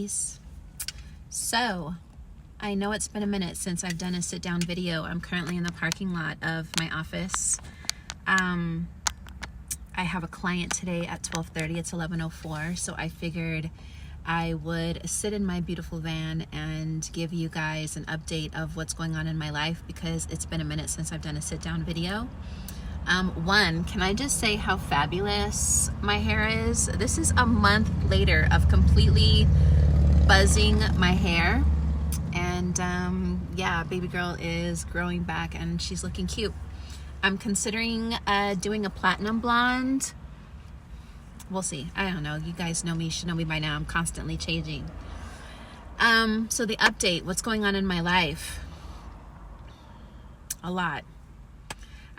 ladies. So, I know it's been a minute since I've done a sit-down video. I'm currently in the parking lot of my office. I have a client today at 12:30. It's 11:04, so I figured I would sit in my beautiful van and give you guys an update of what's going on in my life because it's been a minute since I've done a sit-down video. One, can I just say how fabulous my hair is? This is a month later of completely buzzing my hair, and yeah, baby girl is growing back and she's looking cute. I'm considering doing a platinum blonde. We'll see. I don't know. You guys know me. You should know me by now. I'm constantly changing. So the update, what's going on in my life? A lot.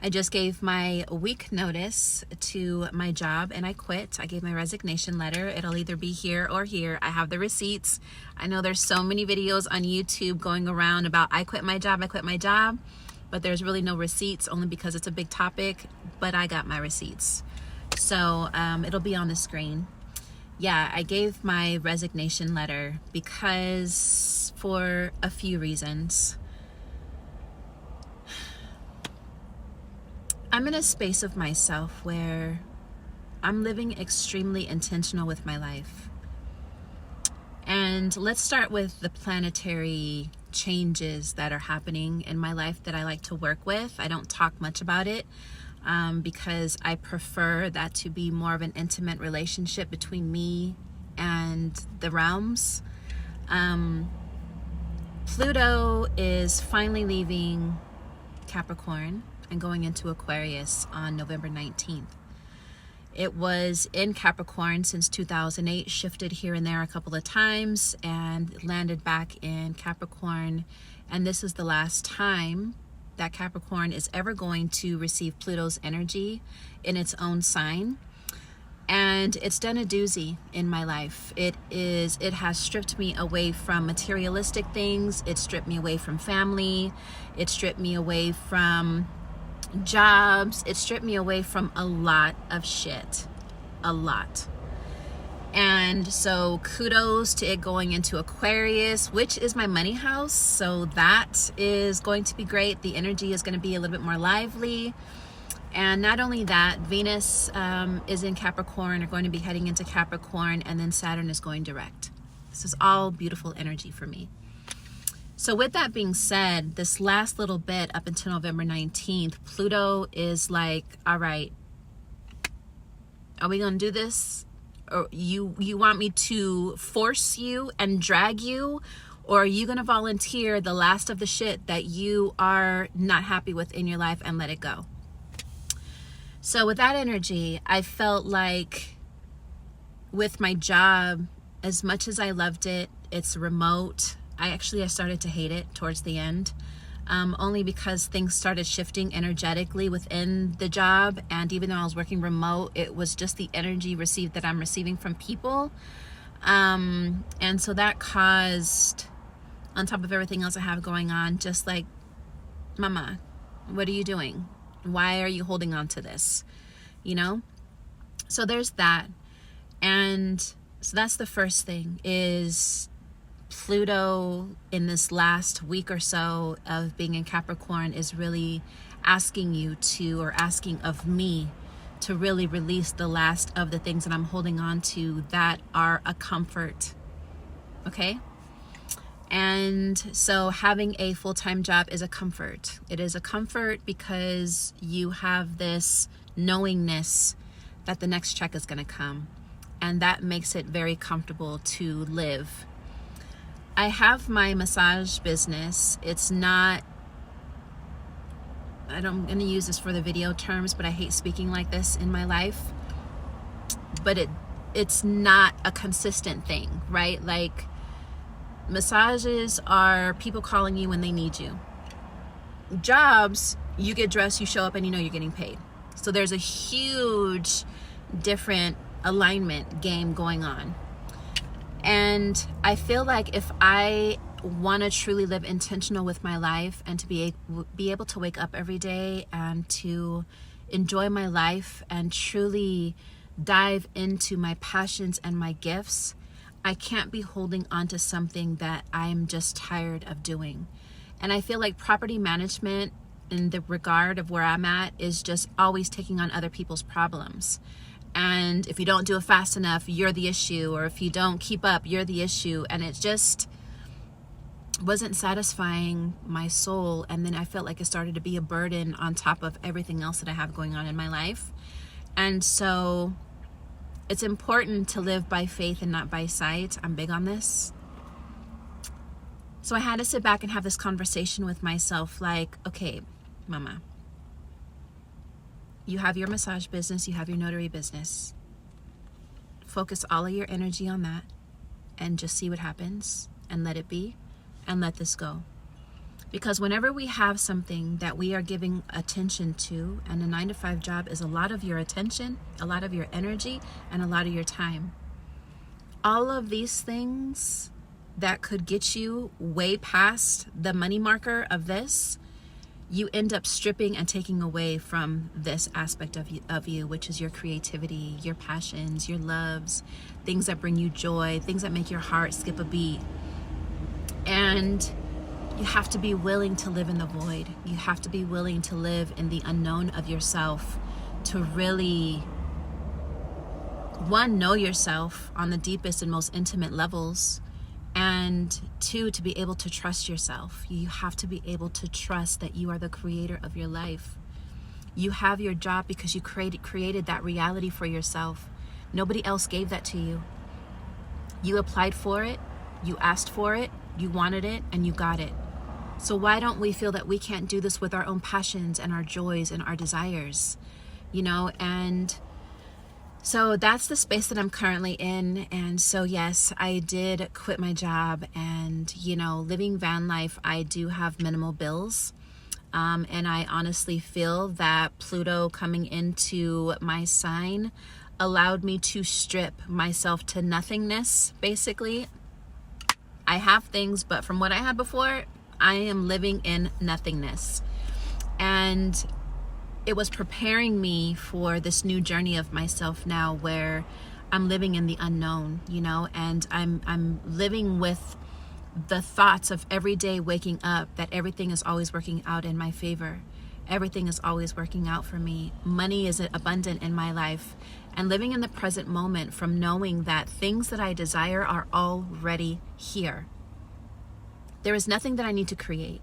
I just gave my week notice to my job and I quit. I gave my resignation letter. It'll either be here or here. I have the receipts. I know there's so many videos on YouTube going around about I quit my job, but there's really no receipts, only because it's a big topic, but I got my receipts. So it'll be on the screen. Yeah, I gave my resignation letter because for a few reasons. I'm in a space of myself where I'm living extremely intentional with my life. And let's start with the planetary changes that are happening in my life that I like to work with. I don't talk much about it because I prefer that to be more of an intimate relationship between me and the realms. Pluto is finally leaving Capricorn and going into Aquarius on November 19th. It was in Capricorn since 2008, shifted here and there a couple of times and landed back in Capricorn. And this is the last time that Capricorn is ever going to receive Pluto's energy in its own sign. And it's done a doozy in my life. It has stripped me away from materialistic things. It stripped me away from family. It stripped me away from jobs. It stripped me away from a lot of shit. A lot. And so kudos to it going into Aquarius, which is my money house. So that is going to be great. The energy is going to be a little bit more lively. And not only that, Venus is in Capricorn, or going to be heading into Capricorn, and then Saturn is going direct. This is all beautiful energy for me. So with that being said, this last little bit up until November 19th, Pluto is like, all right, are we going to do this? Or you want me to force you and drag you? Or are you going to volunteer the last of the shit that you are not happy with in your life and let it go? So with that energy, I felt like with my job, as much as I loved it, it's remote. I started to hate it towards the end, only because things started shifting energetically within the job. And even though I was working remote, it was just the energy that I'm receiving from people. And so that caused, on top of everything else I have going on, just like, mama, what are you doing? Why are you holding on to this? You know? So there's that. And so that's the first thing, is Pluto in this last week or so of being in Capricorn is really asking you to, or asking of me to really release the last of the things that I'm holding on to that are a comfort. Okay? And so having a full-time job is a comfort. It is a comfort because you have this knowingness that the next check is going to come. And that makes it very comfortable to live. I have my massage business. It's not, I'm going to use this for the video terms, but I hate speaking like this in my life. But it's not a consistent thing, right? Like, massages are people calling you when they need you. Jobs, you get dressed, you show up, and you know you're getting paid. So there's a huge different alignment game going on. And I feel like if I want to truly live intentional with my life and to be able to wake up every day and to enjoy my life and truly dive into my passions and my gifts, I can't be holding on to something that I'm just tired of doing. And I feel like property management, in the regard of where I'm at, is just always taking on other people's problems. And if you don't do it fast enough, you're the issue. Or if you don't keep up, you're the issue. And it just wasn't satisfying my soul. And then I felt like it started to be a burden on top of everything else that I have going on in my life. And so it's important to live by faith and not by sight. I'm big on this. So I had to sit back and have this conversation with myself, like, okay, mama, you have your massage business, you have your notary business. Focus all of your energy on that and just see what happens and let it be and let this go. Because whenever we have something that we are giving attention to, and a 9-to-5 job is a lot of your attention, a lot of your energy, and a lot of your time. All of these things that could get you way past the money marker of this, you end up stripping and taking away from this aspect of you, which is your creativity, your passions, your loves, things that bring you joy, things that make your heart skip a beat. And you have to be willing to live in the void. You have to be willing to live in the unknown of yourself, to really, one, know yourself on the deepest and most intimate levels, and two, to be able to trust yourself. You have to be able to trust that you are the creator of your life. You have your job because you created that reality for yourself. Nobody else gave that to you. You applied for it, you asked for it, you wanted it, and you got it. So why don't we feel that we can't do this with our own passions and our joys and our desires, you know? And so that's the space that I'm currently in. And so, yes, I did quit my job, and, you know, living van life, I do have minimal bills. And I honestly feel that Pluto coming into my sign allowed me to strip myself to nothingness, basically. I have things, but from what I had before, I am living in nothingness. And it was preparing me for this new journey of myself now, where I'm living in the unknown, you know, and I'm living with the thoughts of every day waking up that everything is always working out in my favor. Everything is always working out for me. Money is abundant in my life. And living in the present moment from knowing that things that I desire are already here. There is nothing that I need to create.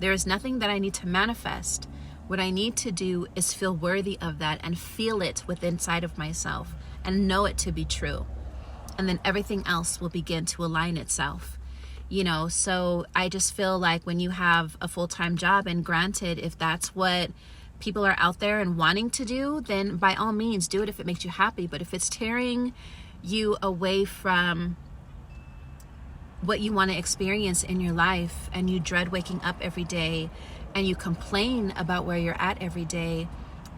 There is nothing that I need to manifest. What I need to do is feel worthy of that and feel it within inside of myself and know it to be true. And then everything else will begin to align itself. You know, so I just feel like when you have a full-time job, and granted, if that's what people are out there and wanting to do, then by all means do it if it makes you happy. But if it's tearing you away from what you want to experience in your life, and you dread waking up every day, and you complain about where you're at every day,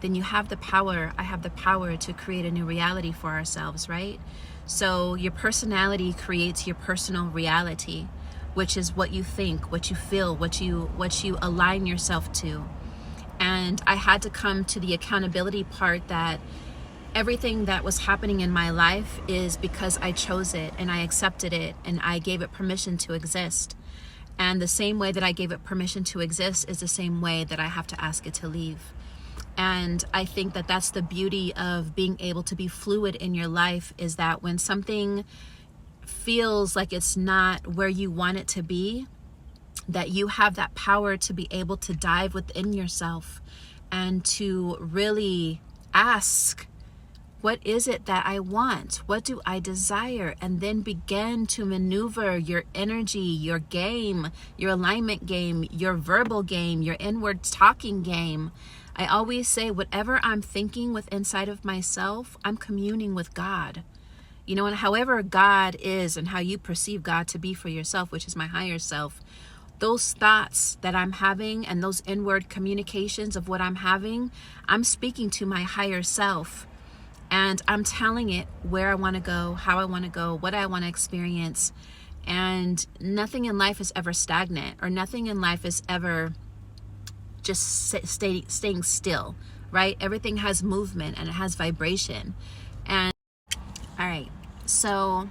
then you have the power, I have the power to create a new reality for ourselves, right? So your personality creates your personal reality, which is what you think, what you feel, what you align yourself to. And I had to come to the accountability part that everything that was happening in my life is because I chose it and I accepted it and I gave it permission to exist. And the same way that I gave it permission to exist is the same way that I have to ask it to leave. And I think that that's the beauty of being able to be fluid in your life, is that when something feels like it's not where you want it to be, that you have that power to be able to dive within yourself and to really ask, what is it that I want? What do I desire? And then begin to maneuver your energy, your game, your alignment game, your verbal game, your inward talking game. I always say, whatever I'm thinking with inside of myself, I'm communing with God. You know, and however God is and how you perceive God to be for yourself, which is my higher self, those thoughts that I'm having and those inward communications of what I'm having, I'm speaking to my higher self. And I'm telling it where I want to go, how I want to go, what I want to experience. And nothing in life is ever stagnant, or nothing in life is ever just staying still, right? Everything has movement and it has vibration. And all right, so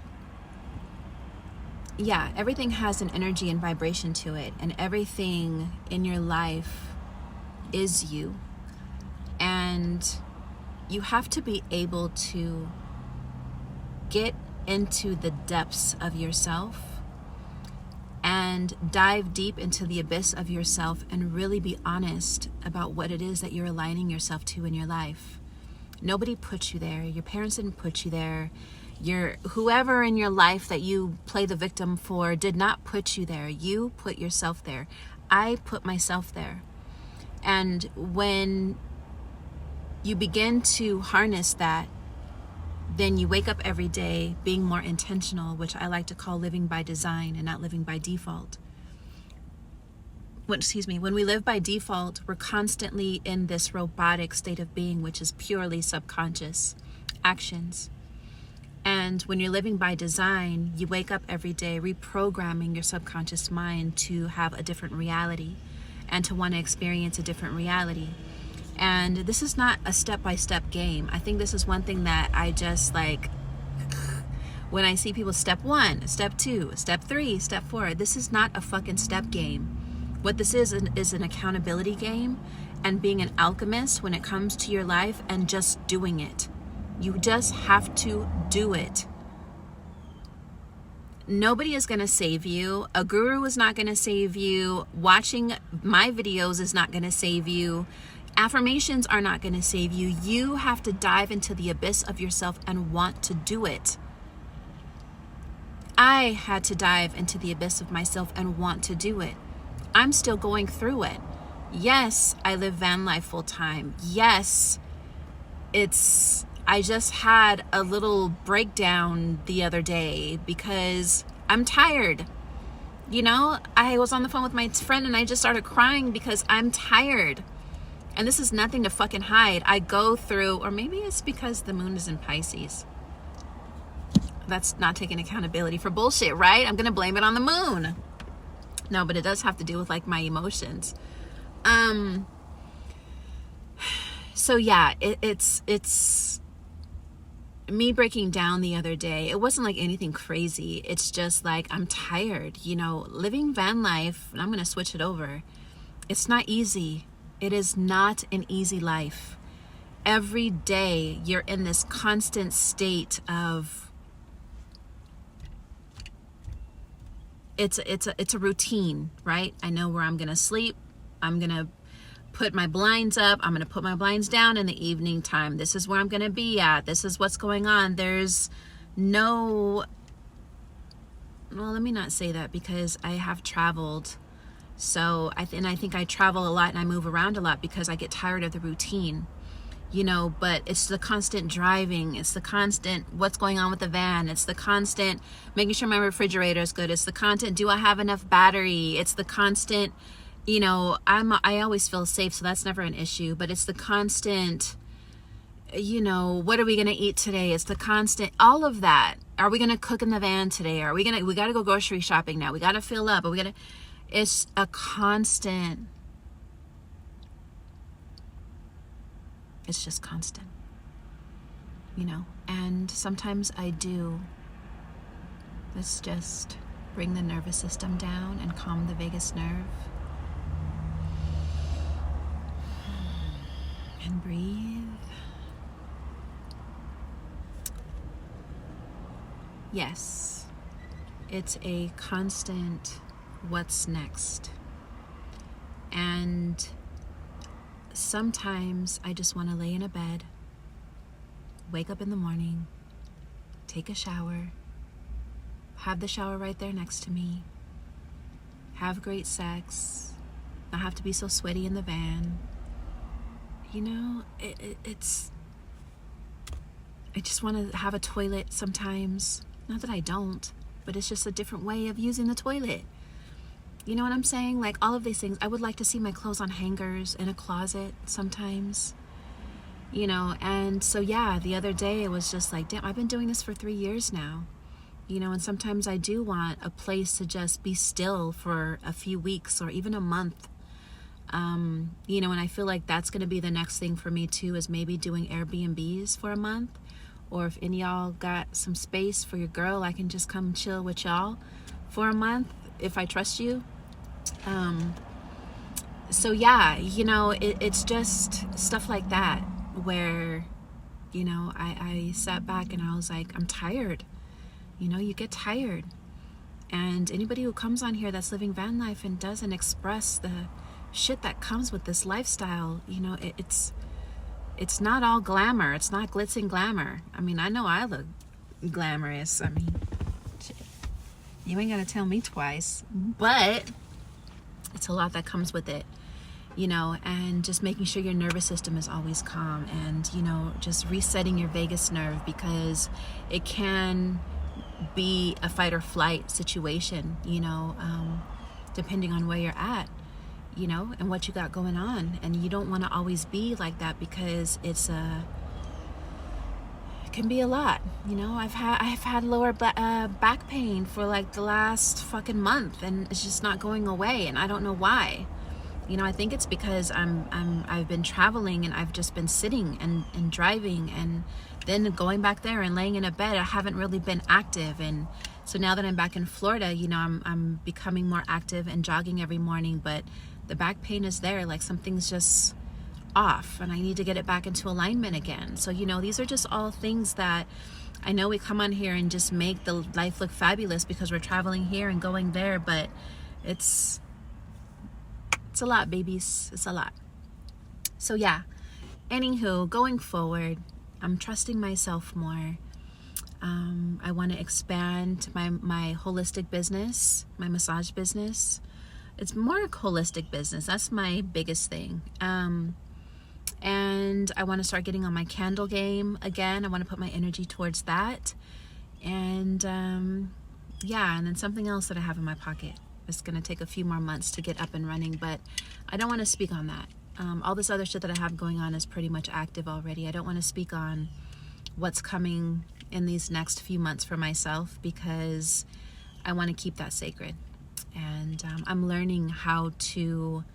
yeah, everything has an energy and vibration to it, and everything in your life is you. And you have to be able to get into the depths of yourself and dive deep into the abyss of yourself and really be honest about what it is that you're aligning yourself to in your life. Nobody put you there. Your parents didn't put you there. Whoever in your life that you play the victim for did not put you there. You put yourself there. I put myself there. And when you begin to harness that, then you wake up every day being more intentional, which I like to call living by design and not living by default. When we live by default, we're constantly in this robotic state of being, which is purely subconscious actions. And when you're living by design, you wake up every day reprogramming your subconscious mind to have a different reality and to want to experience a different reality. And this is not a step-by-step game. I think this is one thing that I just like, when I see people step 1, step 2, step 3, step 4, this is not a fucking step game. What this is an accountability game and being an alchemist when it comes to your life and just doing it. You just have to do it. Nobody is going to save you. A guru is not going to save you. Watching my videos is not going to save you. Affirmations are not going to save you. You have to dive into the abyss of yourself and want to do it. I had to dive into the abyss of myself and want to do it. I'm still going through it. Yes, I live van life full time. Yes, I just had a little breakdown the other day because I'm tired. You know, I was on the phone with my friend and I just started crying because I'm tired. And this is nothing to fucking hide. I go through, or maybe it's because the moon is in Pisces. That's not taking accountability for bullshit, right? I'm going to blame it on the moon. No, but it does have to do with like my emotions. So yeah, it's me breaking down the other day. It wasn't like anything crazy. It's just like, I'm tired, you know, living van life, and I'm going to switch it over. It's not easy. It is not an easy life. Every day you're in this constant state of, it's a routine, right? I know where I'm going to sleep. I'm going to put my blinds up. I'm going to put my blinds down in the evening time. This is where I'm going to be at. This is what's going on. There's no, well, let me not say that because I have traveled. So I think I travel a lot and I move around a lot because I get tired of the routine, you know, but it's the constant driving. It's the constant what's going on with the van. It's the constant making sure my refrigerator is good. It's the constant, do I have enough battery? It's the constant, you know, I always feel safe, so that's never an issue, but it's the constant, you know, what are we going to eat today? It's the constant, all of that. Are we going to cook in the van today? We got to go grocery shopping now. We got to fill up. It's a constant, it's just constant, you know, and sometimes I do, let's just bring the nervous system down and calm the vagus nerve. And breathe. Yes, it's a constant what's next. And sometimes I just want to lay in a bed, wake up in the morning, take a shower, have the shower right there next to me, have great sex, not have to be so sweaty in the van. You know, it's, I just want to have a toilet sometimes. Not that I don't, but it's just a different way of using the toilet. You know what I'm saying? Like all of these things. I would like to see my clothes on hangers in a closet sometimes, you know. And so, yeah, the other day it was just like, damn, I've been doing this for 3 years now, you know, and sometimes I do want a place to just be still for a few weeks or even a month. You know, and I feel like that's going to be the next thing for me too, is maybe doing Airbnbs for a month, or if any of y'all got some space for your girl, I can just come chill with y'all for a month if I trust you. So yeah, you know, it's just stuff like that where, you know, I sat back and I was like, I'm tired. You know, you get tired. And anybody who comes on here that's living van life and doesn't express the shit that comes with this lifestyle, you know, it's not all glamour. It's not glitz and glamour. I mean, I know I look glamorous. I mean, shit, you ain't gotta tell me twice. But it's a lot that comes with it, you know, and just making sure your nervous system is always calm, and, you know, just resetting your vagus nerve, because it can be a fight or flight situation, you know, depending on where you're at, you know, and what you got going on. And you don't want to always be like that, because it can be a lot, you know. I've had lower back pain for like the last fucking month, and it's just not going away, and I don't know why. You know, I think it's because I've been traveling, and I've just been sitting and driving, and then going back there and laying in a bed. I haven't really been active. And so now that I'm back in Florida, you know, I'm becoming more active and jogging every morning, but the back pain is there, like something's just off, and I need to get it back into alignment again. So, you know, these are just all things that I know we come on here and just make the life look fabulous because we're traveling here and going there, but it's a lot, babies. It's a lot. So yeah, anywho, going forward, I'm trusting myself more. I want to expand my holistic business, my massage business. It's more a holistic business. That's my biggest thing. And I want to start getting on my candle game again. I want to put my energy towards that. And yeah, and then something else that I have in my pocket. It's going to take a few more months to get up and running, but I don't want to speak on that. All this other shit that I have going on is pretty much active already. I don't want to speak on what's coming in these next few months for myself, because I want to keep that sacred. And I'm learning how to,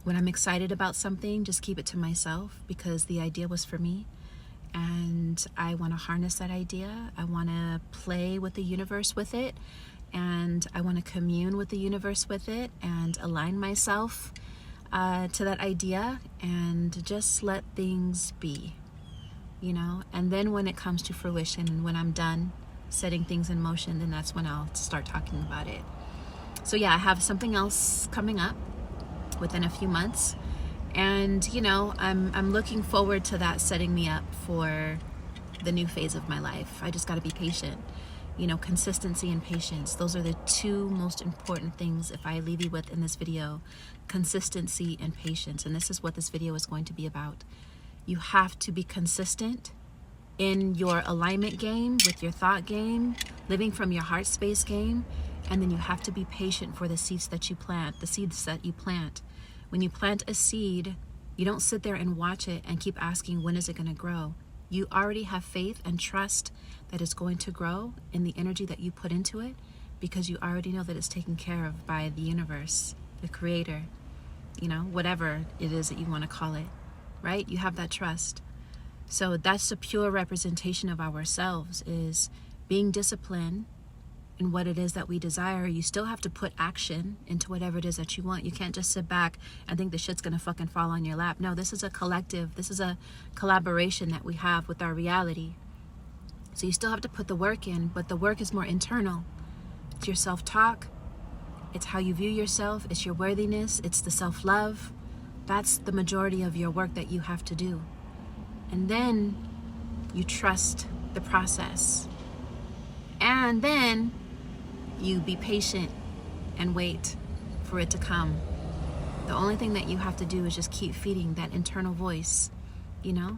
when I'm excited about something, just keep it to myself, because the idea was for me. And I want to harness that idea. I want to play with the universe with it. And I want to commune with the universe with it and align myself to that idea and just let things be, you know. And then when it comes to fruition and when I'm done setting things in motion, then that's when I'll start talking about it. So yeah, I have something else coming up within a few months, and you know, I'm looking forward to that setting me up for the new phase of my life. I just got to be patient. You know, consistency and patience. Those are the two most important things, if I leave you with in this video. Consistency and patience. And this is what this video is going to be about. You have to be consistent in your alignment game, with your thought game, living from your heart space game. And then you have to be patient for the seeds that you plant, the seeds that you plant. When you plant a seed, you don't sit there and watch it and keep asking, when is it going to grow? You already have faith and trust that it's going to grow in the energy that you put into it, because you already know that it's taken care of by the universe, the creator, you know, whatever it is that you want to call it, right? You have that trust. So that's the pure representation of ourselves, is being disciplined in what it is that we desire. You still have to put action into whatever it is that you want. You can't just sit back and think the shit's gonna fucking fall on your lap. No, this is a collective, this is a collaboration that we have with our reality. So you still have to put the work in, but the work is more internal. It's your self-talk, it's how you view yourself, it's your worthiness, it's the self-love. That's the majority of your work that you have to do. And then you trust the process. And then you be patient and wait for it to come. The only thing that you have to do is just keep feeding that internal voice, you know,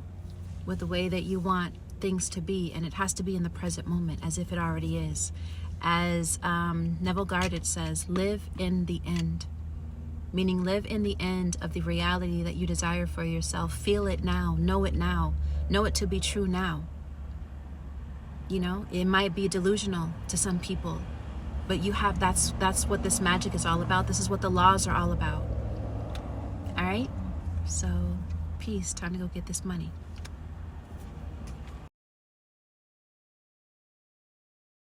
with the way that you want things to be. And it has to be in the present moment, as if it already is. As Neville Goddard says, live in the end. Meaning live in the end of the reality that you desire for yourself. Feel it now, know it to be true now. You know, it might be delusional to some people, but you have, that's what this magic is all about. This is what the laws are all about. All right? So, peace. Time to go get this money.